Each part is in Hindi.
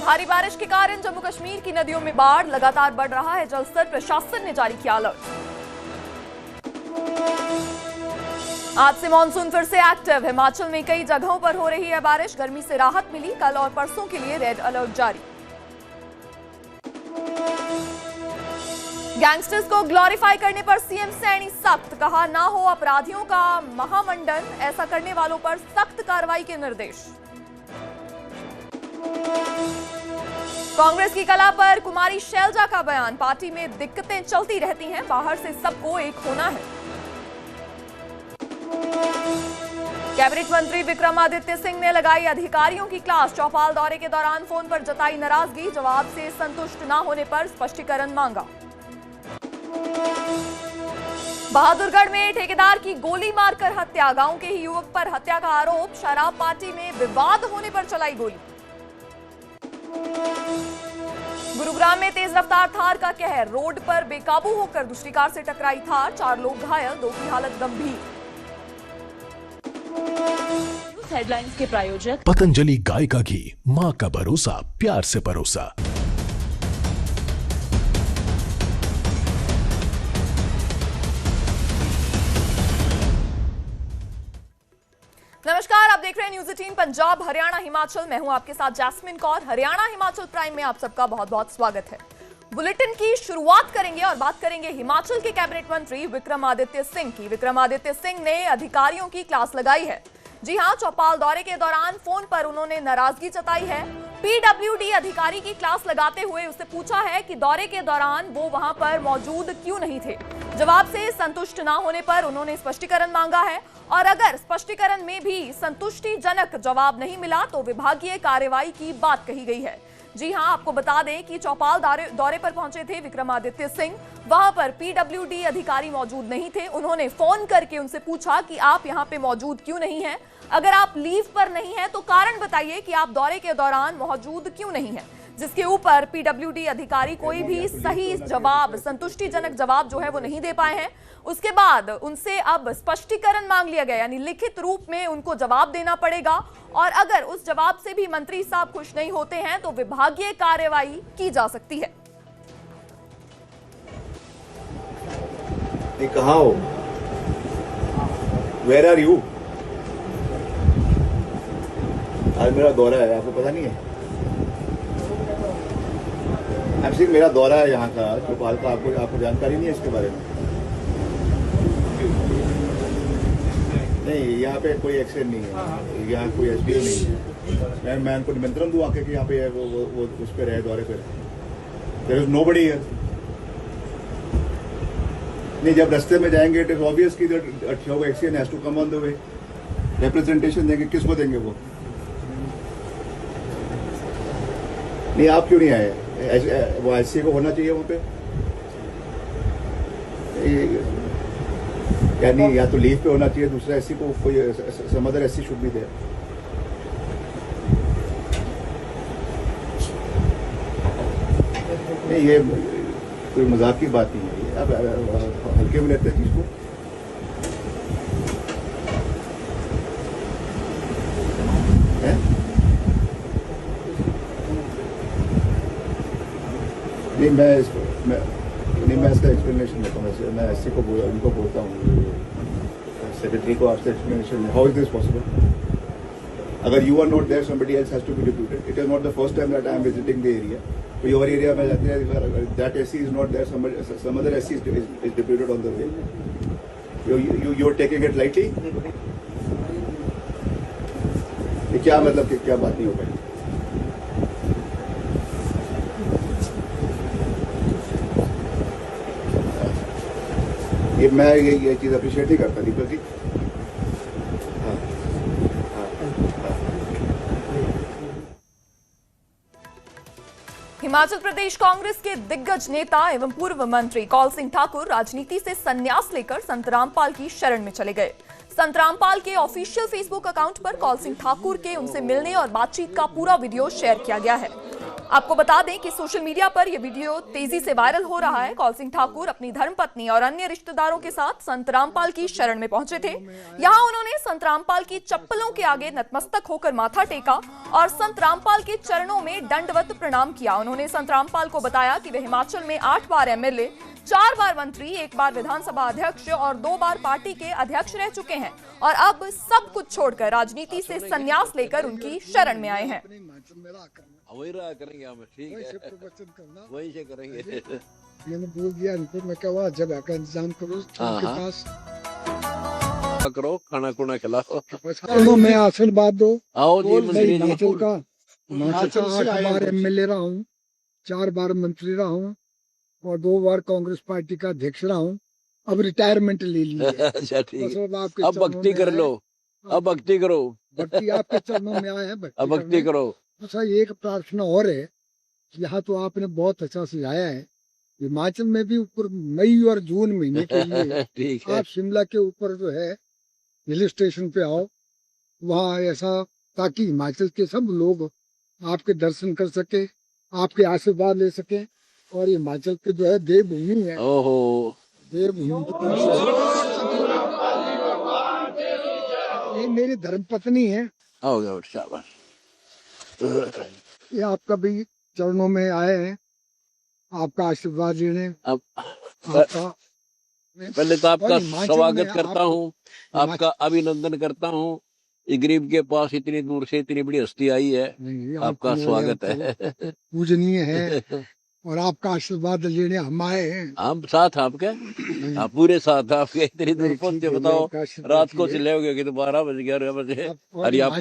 भारी बारिश के कारण जम्मू कश्मीर की नदियों में बाढ़, लगातार बढ़ रहा है जलस्तर, प्रशासन ने जारी किया अलर्ट। आज से मानसून फिर से एक्टिव, हिमाचल में कई जगहों पर हो रही है बारिश, गर्मी से राहत मिली, कल और परसों के लिए रेड अलर्ट जारी। गैंगस्टर्स को ग्लोरीफाई करने पर सीएम सैनी सख्त, कहा ना हो अपराधियों का महामंडन, ऐसा करने वालों पर सख्त कार्रवाई के निर्देश। कांग्रेस की कला पर कुमारी शैलजा का बयान, पार्टी में दिक्कतें चलती रहती हैं, बाहर से सबको एक होना है। कैबिनेट मंत्री विक्रमादित्य सिंह ने लगाई अधिकारियों की क्लास, चौपाल दौरे के दौरान फोन पर जताई नाराजगी, जवाब से संतुष्ट न होने पर स्पष्टीकरण मांगा। बहादुरगढ़ में ठेकेदार की गोली मारकर हत्या, गांव के ही युवक पर हत्या का आरोप, शराब पार्टी में विवाद होने पर चलाई गोली। गुरुग्राम में तेज रफ्तार थार का कहर, रोड पर बेकाबू होकर दूसरी कार से टकराई थार, 4 लोग घायल, 2 की हालत गंभीर। हेडलाइंस के प्रायोजक पतंजलि गाय का घी, मां का भरोसा, प्यार से परोसा। नमस्कार, आप देख रहे हैं न्यूज़ 18 पंजाब हरियाणा हिमाचल। मैं हूं आपके साथ जैस्मिन कौर। हरियाणा हिमाचल प्राइम में आप सबका बहुत बहुत स्वागत है। बुलेटिन की शुरुआत करेंगे और बात करेंगे हिमाचल के कैबिनेट मंत्री विक्रमादित्य सिंह की। विक्रमादित्य सिंह ने अधिकारियों की क्लास लगाई है। जी हां, चौपाल दौरे के दौरान फोन पर उन्होंने नाराजगी जताई है। पीडब्ल्यूडी अधिकारी की क्लास लगाते हुए उससे पूछा है कि दौरे के दौरान वो वहां पर मौजूद क्यों नहीं थे। जवाब से संतुष्ट न होने पर उन्होंने स्पष्टीकरण मांगा है और अगर स्पष्टीकरण में भी संतुष्टिजनक जवाब नहीं मिला तो विभागीय कार्रवाई की बात कही गई है। जी हां, आपको बता दें कि चौपाल दौरे पर पहुंचे थे विक्रमादित्य सिंह, वहां पर पीडब्ल्यूडी अधिकारी मौजूद नहीं थे। उन्होंने फोन करके उनसे पूछा कि आप यहां पे मौजूद क्यों नहीं हैं, अगर आप लीव पर नहीं हैं तो कारण बताइए कि आप दौरे के दौरान मौजूद क्यों नहीं हैं। जिसके ऊपर पीडब्ल्यूडी अधिकारी कोई भी सही जवाब, संतुष्टिजनक जवाब जो है वो नहीं दे पाए हैं। उसके बाद उनसे अब स्पष्टीकरण मांग लिया गया, यानी लिखित रूप में उनको जवाब देना पड़ेगा और अगर उस जवाब से भी मंत्री साहब खुश नहीं होते हैं तो विभागीय कार्रवाई की जा सकती है। कहाँ हो? Where are you? आज मेरा दौरा है, आपको पता नहीं है? सिर्फ मेरा दौरा है यहाँ का, चौपाल का, आपको जानकारी नहीं है इसके बारे में? नहीं, यहाँ पे कोई एक्शन नहीं है, यहाँ कोई एसडीओ नहीं है। मैं उनको निमंत्रण दूँ आके कि यहाँ पे वो उस पे रहे, दौरे पे रहे। There is nobody here. नहीं, जब रास्ते में जाएंगे इट इज ऑब्वियस कि action has to come on the way. Representation देंगे, किसको देंगे वो? नहीं, आप क्यों नहीं आए? वो एससी को होना चाहिए वहाँ पे, यानी या तो लीव पे होना चाहिए, दूसरा एससी को कोई some other SC should be there. नहीं, ये कोई मजाक की बात नहीं है, अब हल्के में लेते हैं चीज को। नहीं, मैं इसका एक्सप्लेनेशन देता हूँ। मैं एससी को उनको बोलता हूँ, सेक्रेटरी को, आपसे explanation. How is this possible? अगर you are not there, somebody else has to be deputed. It is not the first time that I am visiting the area. कोई और एरिया में जाते हैं, that SC is not there, some other SC is deputed on the way. You are taking it lightly. ये क्या मतलब कि क्या बात नहीं हो पाई? मैं ये चीज अप्रिशिएट नहीं करता दीपक जी। हिमाचल प्रदेश कांग्रेस के दिग्गज नेता एवं पूर्व मंत्री कौल सिंह ठाकुर राजनीति से संन्यास लेकर संत रामपाल की शरण में चले गए। संत रामपाल के ऑफिशियल फेसबुक अकाउंट पर कौल सिंह ठाकुर के उनसे मिलने और बातचीत का पूरा वीडियो शेयर किया गया है। आपको बता दें कि सोशल मीडिया पर यह वीडियो तेजी से वायरल हो रहा है। कौल सिंह ठाकुर अपनी धर्मपत्नी और अन्य रिश्तेदारों के साथ संत रामपाल की शरण में पहुंचे थे। यहां उन्होंने संत रामपाल की चप्पलों के आगे नतमस्तक होकर माथा टेका और संत रामपाल के चरणों में दंडवत प्रणाम किया। उन्होंने संत रामपाल को बताया कि वे हिमाचल में 8 बार एमएलए, 4 बार मंत्री, 1 बार विधानसभा अध्यक्ष और 2 बार पार्टी के अध्यक्ष रह चुके हैं और अब सब कुछ छोड़कर राजनीति से संन्यास लेकर उनकी शरण में आए हैं। वही रहा करेंगे हम, ठीक है, वही से करेंगे। मैंने बोल दिया इनको, मैं क्या हुआ जगह का इंतजाम करो उनके पास, करो, खाना खुना खिलाओ, चलो मैं आशीर्वाद दो। आओ जी मंत्री जी। हिमाचल का 8 बार एमएलए रहा हूँ, 4 बार मंत्री रहा हूँ और 2 बार कांग्रेस पार्टी का अध्यक्ष रहा हूँ। अब रिटायरमेंट ले ली है। अच्छा ठीक है, अब भक्ति कर लो, अब भक्ति करो, भक्ति आपके चरणों में आए हैं, अब भक्ति करो। अच्छा एक प्रार्थना और है, यहाँ तो आपने बहुत अच्छा सुझाया है, हिमाचल में भी ऊपर मई और जून महीने के लिए ठीक है, आप शिमला के ऊपर जो है हिल स्टेशन पे आओ, वहाँ ऐसा ताकि हिमाचल के सब लोग आपके दर्शन कर सके, आपके आशीर्वाद ले सके और हिमाचल के जो है देवभूमि है, ओहो देवभूमि। ये मेरी धर्मपत्नी है, आओ जाओ, शाबाश। ये आपका भी चरणों में आए हैं, आपका आशीर्वाद लेने। अब आपका पहले तो आपका और हिमाचल स्वागत में करता हूँ, आपका अभिनंदन करता हूँ। इस गरीब के पास इतनी दूर से इतनी बड़ी हस्ती आई है, नहीं, आपका आपको स्वागत है। पूजनीय है और आपका आशीर्वाद लेने हम आए हैं। हम साथ आपके, आप पूरे साथ आपके, इतनी दूर पहुंचे, बताओ आपका आशीर्वाद रात को चाहिए। चले गए कि 12 बज 11 बजे, और अरे आप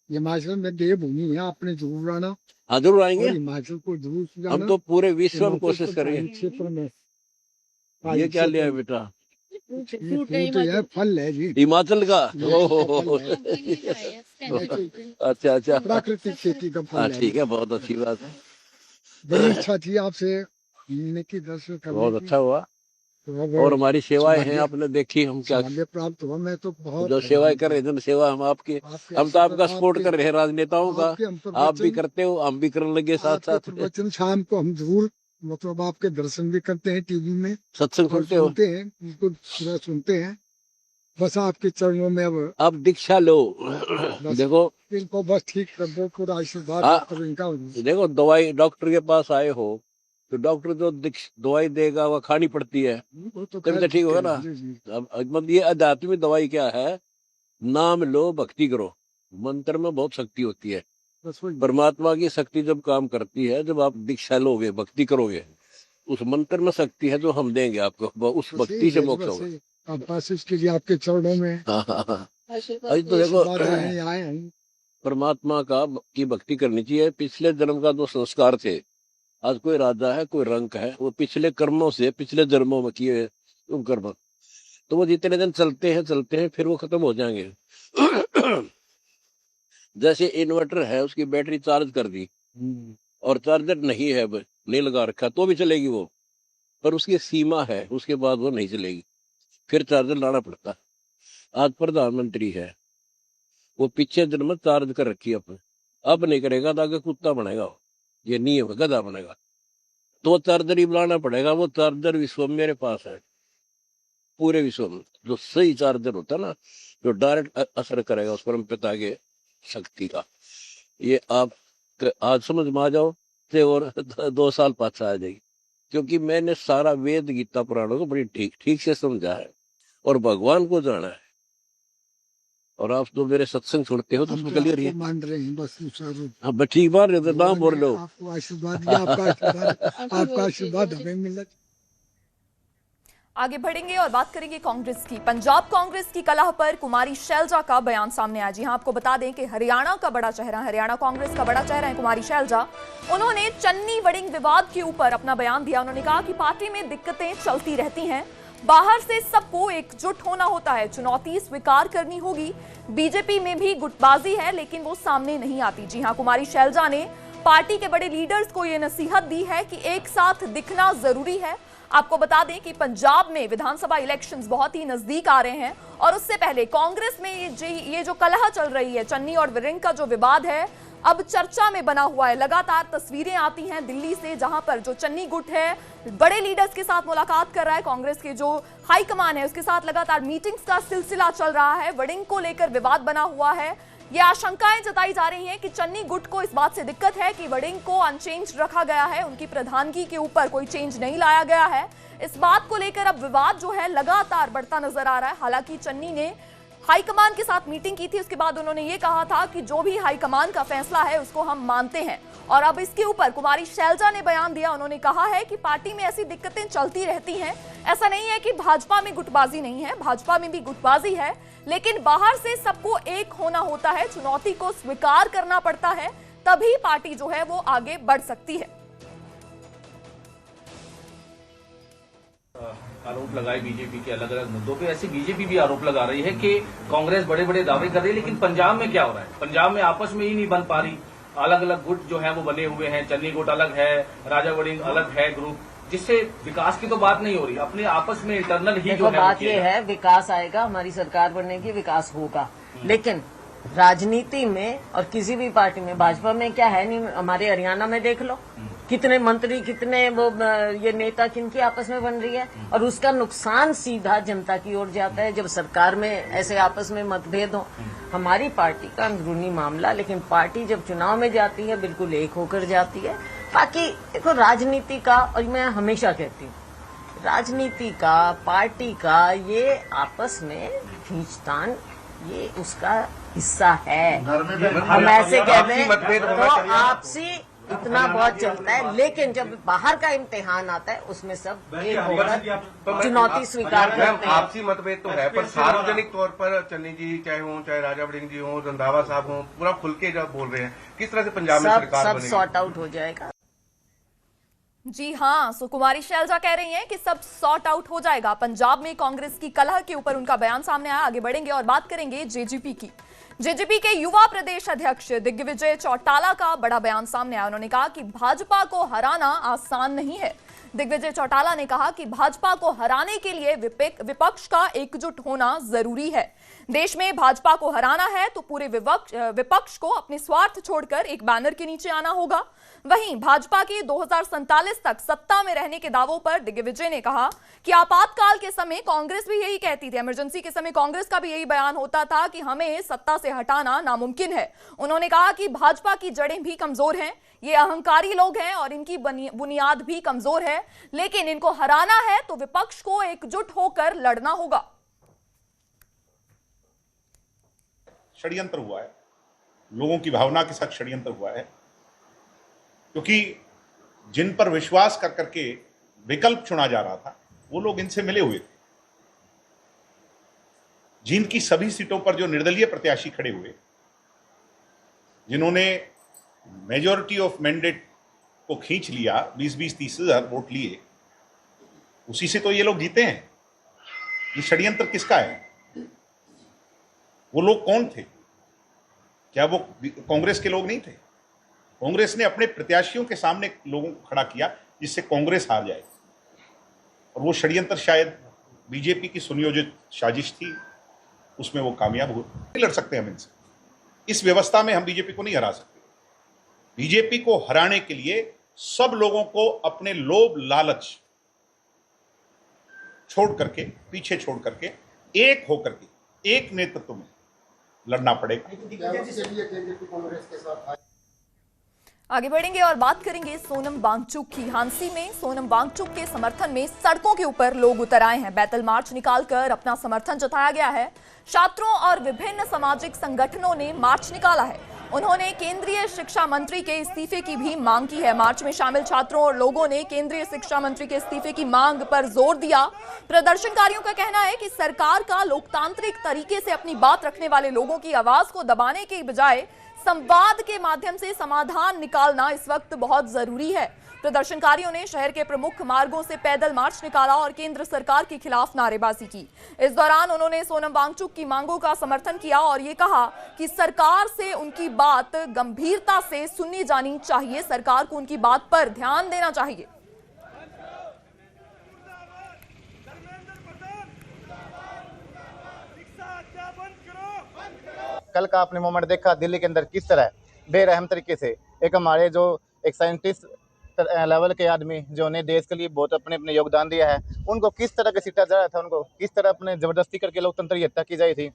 हिमाचल में देवभूमि है, आपने जरूर आना हाँ जरूर और आएंगे। हिमाचल को जरूर जाना। हम तो पूरे विश्व में हिमाचल कोशिश के करेंगे। क्षेत्र में ये क्या लिया है बेटा? फ्रूट है, फल है जी, हिमाचल का? ओहो फल है। अच्छा अच्छा, प्राकृतिक खेती का फल हाँ है। ठीक है, बहुत अच्छी बात है, बड़ी इच्छा थी आपसे मिलने की, दर्शन करने बहुत की। अच्छा हुआ। तो अब और हमारी सेवाएं हैं, सौभाग्य- आपने देखी हम क्या सौभाग्य प्राप्त हुआ। मैं तो बहुत जो सेवाएं कर रहे हैं, जन सेवा हम आपकी, हम तो आपका सपोर्ट कर रहे हैं, राजनेताओं का। आपके हम आप भी प्रवचन- करते हो, हम भी करने लगे साथ आपके साथ। प्रवचन शाम को हम जरूर मतलब आपके दर्शन भी करते हैं टीवी में, सत्संग और सुनते हो? सुनते हैं, बिल्कुल पूरा सुनते हैं। बस आपके चरणों में अब आप दीक्षा लो। देखो इनको बस ठीक कर दो, पूरा आशीर्वाद हाँ। करो इनका। देखो, दवाई डॉक्टर के पास आए हो तो डॉक्टर जो दवाई देगा वो खानी पड़ती है, वो तो तभी तो खैर ठीक होगा ना। जी, जी। अब मतलब ये आध्यात्मिक दवाई क्या है? नाम लो, भक्ति करो। मंत्र में बहुत शक्ति होती है, बस वही। परमात्मा की शक्ति जब काम करती है, जब आप दीक्षा लोगे, भक्ति करोगे, उस मंत्र में शक्ति है जो हम देंगे आपको, उस बस भक्ति यही से है, मोक्ष बस होगा। यही। अब बस इसके लिए आपके चरणों में हाँ हाँ हाँ, अभी तो देखो आशीर्वाद लेने आए हैं। परमात्मा का की भक्ति करनी चाहिए। पिछले जन्म का जो संस्कार थे, आज कोई राजा है, कोई रंक है, वो पिछले कर्मों से, पिछले जन्मों में किए तुम कर्म, तो वो जितने दिन चलते हैं फिर वो खत्म हो जाएंगे। जैसे इन्वर्टर है, उसकी बैटरी चार्ज कर दी और चार्जर नहीं है, अब नहीं लगा रखा तो भी चलेगी वो, पर उसकी सीमा है, उसके बाद वो नहीं चलेगी, फिर चार्जर लाना पड़ता। आज प्रधानमंत्री है, वो पीछे जन्म में चार्ज कर रखी है अपने, अब नहीं करेगा तो आगे कुत्ता बनेगा वो, ये नहीं है, गधा बनेगा, तो चार्जर ही बुलाना पड़ेगा। वो चार्जर विश्व में मेरे पास है, पूरे विश्व में जो सही चार्जर होता है ना, जो डायरेक्ट असर करेगा उस परम पिता के शक्ति का, ये आप आज समझ में आ जाओ से और 2 साल पाछा आ जाएगी, क्योंकि मैंने सारा वेद गीता पुराणों को बड़ी ठीक से समझा है और भगवान को जाना है। और आप तो मेरे सत्संग सुनते हो तो हम उसमें तो क्लियर आपको है। मान रहे हैं, बस जरूर। हाँ बस ठीक बात है, तो नाम बोल लो। आपको आशीर्वाद दिया, आपका आशीर्वाद हमें मिला। आगे बढ़ेंगे और बात करेंगे कांग्रेस की। पंजाब कांग्रेस की कलह पर कुमारी शैलजा का बयान सामने आया। जी हां, आपको बता दें कि हरियाणा का बड़ा चेहरा, हरियाणा कांग्रेस का बड़ा चेहरा है कुमारी शैलजा। उन्होंने चन्नी वड़िंग विवाद के ऊपर अपना बयान दिया। उन्होंने कहा कि पार्टी में दिक्कतें चलती रहती हैं, बाहर से सबको एकजुट होना होता है, चुनौती स्वीकार करनी होगी। बीजेपी में भी गुटबाजी है, लेकिन वो सामने नहीं आती। जी हां, कुमारी शैलजा ने पार्टी के बड़े लीडर्स को यह नसीहत दी है कि एक साथ दिखना जरूरी है। आपको बता दें कि पंजाब में विधानसभा इलेक्शंस बहुत ही नजदीक आ रहे हैं और उससे पहले कांग्रेस में ये जो कलह चल रही है, चन्नी और वरिंग का जो विवाद है, अब चर्चा में बना हुआ है। लगातार तस्वीरें आती हैं दिल्ली से, जहां पर जो चन्नी गुट है बड़े लीडर्स के साथ मुलाकात कर रहा है। कांग्रेस के जो हाईकमान है उसके साथ लगातार मीटिंग्स का सिलसिला चल रहा है। वडिंग को लेकर विवाद बना हुआ है। ये आशंकाएं जताई जा रही हैं कि चन्नी गुट को इस बात से दिक्कत है कि वडिंग को अनचेंज रखा गया है, उनकी प्रधानगी के ऊपर कोई चेंज नहीं लाया गया है। इस बात को लेकर अब विवाद जो है लगातार बढ़ता नजर आ रहा है। हालांकि चन्नी ने हाईकमान के साथ मीटिंग की थी, उसके बाद उन्होंने ये कहा था कि जो भी हाईकमान का फैसला है उसको हम मानते हैं। और अब इसके ऊपर कुमारी शैलजा ने बयान दिया। उन्होंने कहा है कि पार्टी में ऐसी दिक्कतें चलती रहती हैं। ऐसा नहीं है कि भाजपा में गुटबाजी नहीं है, भाजपा में भी गुटबाजी है, लेकिन बाहर से सबको एक होना होता है, चुनौती को स्वीकार करना पड़ता है, तभी पार्टी जो है वो आगे बढ़ सकती है। आरोप लगाए बीजेपी के अलग अलग मुद्दों पे, ऐसे बीजेपी भी आरोप लगा रही है कि कांग्रेस बड़े बड़े दावे कर रही है, लेकिन पंजाब में क्या हो रहा है? पंजाब में आपस में ही नहीं बन पा रही। अलग अलग गुट जो है वो बने हुए हैं, चन्नी गुट अलग है, राजा वड़िंग अलग है ग्रुप, जिससे विकास की तो बात नहीं हो रही। अपने आपस में इंटरनल ही जो है बात ये है, विकास आएगा, हमारी सरकार बनने की, विकास होगा, लेकिन राजनीति में और किसी भी पार्टी में, भाजपा में क्या है नहीं, हमारे हरियाणा में देख लो कितने मंत्री, कितने वो ये नेता किनकी आपस में बन रही है, और उसका नुकसान सीधा जनता की ओर जाता है जब सरकार में ऐसे आपस में मतभेद हो। हमारी पार्टी का अंदरूनी मामला, लेकिन पार्टी जब चुनाव में जाती है बिल्कुल एक होकर जाती है। बाकी देखो राजनीति का, और मैं हमेशा कहती हूँ राजनीति का, पार्टी का ये आपस में खींचतान ये उसका हिस्सा है। हम ऐसे कहते हैं तो आपसी इतना बहुत चलता है, लेकिन जब बाहर का इम्तिहान आता है उसमें सब एक होकर चुनौती स्वीकार करते हैं। आपसी मतभेद तो है, पर सार्वजनिक तौर पर चन्नी जी चाहे हों, चाहे राजा वड़िंग जी हों, रंधावा साहब हों, पूरा खुल के जब बोल रहे हैं, किस तरह से पंजाब में सरकार सब बनेगी? सॉर्ट आउट हो जाएगा। जी हाँ, सुकुमारी शैलजा कह रही हैं कि सब सॉर्ट आउट हो जाएगा। पंजाब में कांग्रेस की कलह के ऊपर उनका बयान सामने आया। आगे बढ़ेंगे और बात करेंगे जेजेपी की। जेजेपी के युवा प्रदेश अध्यक्ष दिग्विजय चौटाला का बड़ा बयान सामने आया। उन्होंने कहा कि भाजपा को हराना आसान नहीं है। दिग्विजय चौटाला ने कहा कि भाजपा को हराने के लिए विपक्ष का एकजुट होना जरूरी है। देश में भाजपा को हराना है तो पूरे विपक्ष को अपने स्वार्थ छोड़कर एक बैनर के नीचे आना होगा। वहीं भाजपा के 2047 तक सत्ता में रहने के दावों पर दिग्विजय ने कहा कि आपातकाल के समय कांग्रेस भी यही कहती थी, इमरजेंसी के समय कांग्रेस का भी यही बयान होता था कि हमें सत्ता से हटाना नामुमकिन है। उन्होंने कहा कि भाजपा की जड़ें भी कमजोर हैं, ये अहंकारी लोग हैं और इनकी बुनियाद भी कमजोर है, लेकिन इनको हराना है तो विपक्ष को एकजुट होकर लड़ना होगा। षड्यंत्र हुआ है, लोगों की भावना के साथ षड्यंत्र हुआ है, क्योंकि जिन पर विश्वास कर करके विकल्प चुना जा रहा था वो लोग इनसे मिले हुए थे। जिनकी सभी सीटों पर जो निर्दलीय प्रत्याशी खड़े हुए, जिन्होंने मेजॉरिटी ऑफ मैंडेट को खींच लिया, 20-30 हजार वोट लिए, उसी से तो ये लोग जीते हैं। ये षड्यंत्र किसका है? वो लोग कौन थे? क्या वो कांग्रेस के लोग नहीं थे? कांग्रेस ने अपने प्रत्याशियों के सामने लोगों को खड़ा किया जिससे कांग्रेस हार जाए, और वो षड्यंत्र शायद बीजेपी की सुनियोजित साजिश थी, उसमें वो कामयाब हुए। नहीं लड़ सकते हम इनसे, इस व्यवस्था में हम बीजेपी को नहीं हरा सकते। बीजेपी को हराने के लिए सब लोगों को अपने लोभ लालच छोड़ करके, पीछे छोड़ करके, एक होकर के एक नेतृत्व में लड़ना पड़ेगा। आगे बढ़ेंगे और बात करेंगे सोनम वांगचुक की। हांसी में सोनम वांगचुक के समर्थन में सड़कों के ऊपर लोग उतर आए हैं। बैतल मार्च निकालकर अपना समर्थन जताया गया है। छात्रों और विभिन्न सामाजिक संगठनों ने मार्च निकाला है। उन्होंने केंद्रीय शिक्षा मंत्री के इस्तीफे की भी मांग की है। मार्च में शामिल छात्रों और लोगों ने केंद्रीय शिक्षा मंत्री के इस्तीफे की मांग पर जोर दिया। प्रदर्शनकारियों का कहना है कि सरकार का लोकतांत्रिक तरीके से अपनी बात रखने वाले लोगों की आवाज को दबाने के बजाय संवाद के माध्यम से समाधान निकालना इस वक्त बहुत जरूरी है। प्रदर्शनकारियों ने शहर के प्रमुख मार्गों से पैदल मार्च निकाला और केंद्र सरकार के खिलाफ नारेबाजी की। इस दौरान उन्होंने सोनम वांगचुक की मांगों का समर्थन किया और ये कहा कि सरकार से उनकी बात गंभीरता से सुननी जानी चाहिए, सरकार को उनकी बात पर ध्यान देना चाहिए। कल का आपने मोमेंट देखा दिल्ली के अंदर किस तरह बेरहम तरीके से एक हमारे जो एक साइंटिस्ट लेवल के आदमी जो ने देश के लिए बहुत अपने अपने योगदान दिया है, उनको किस तरह के सीटा जा रहा था, उनको किस तरह अपने जबरदस्ती करके लोकतंत्र की हत्या की जाई थी।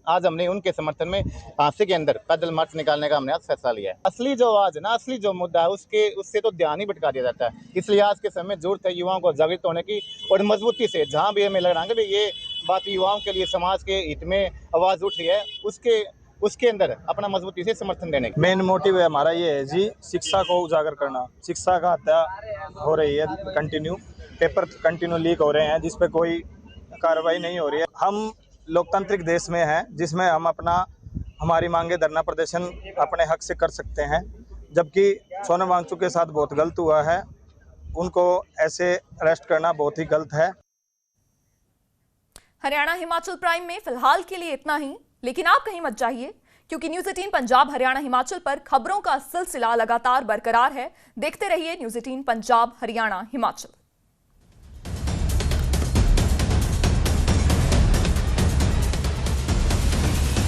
आज हमने उनके समर्थन में फांसी के अंदर पैदल मार्च निकालने का हमने आज फैसला लिया है। असली जो आवाज है ना, असली जो मुद्दा है, उससे तो ध्यान ही भटका दिया जाता है। इसलिए आज के समय जरूरत है युवाओं को जागृत होने की और मजबूती से जहाँ भी हमें लग रहा है कि ये बात युवाओं के लिए समाज के हित में आवाज उठ रही है, उसके अंदर अपना मजबूती से समर्थन देने की मेन मोटिव है हमारा ये है जी, शिक्षा को उजागर करना। शिक्षा का हत्या हो रही है कंटिन्यू, पेपर कंटिन्यू लीक हो रहे हैं जिस पे कोई कार्रवाई नहीं हो रही है। हम लोकतांत्रिक देश में हैं जिसमें हम हमारी मांगे धरना प्रदर्शन अपने हक से कर सकते हैं, जबकि सोनम वांगचुक के साथ बहुत गलत हुआ है। उनको ऐसे अरेस्ट करना बहुत ही गलत है। हरियाणा हिमाचल प्राइम में फिलहाल के लिए इतना ही, लेकिन आप कहीं मत जाइए क्योंकि न्यूज़ 18 पंजाब हरियाणा हिमाचल पर खबरों का सिलसिला लगातार बरकरार है। देखते रहिए न्यूज़ 18 पंजाब हरियाणा हिमाचल।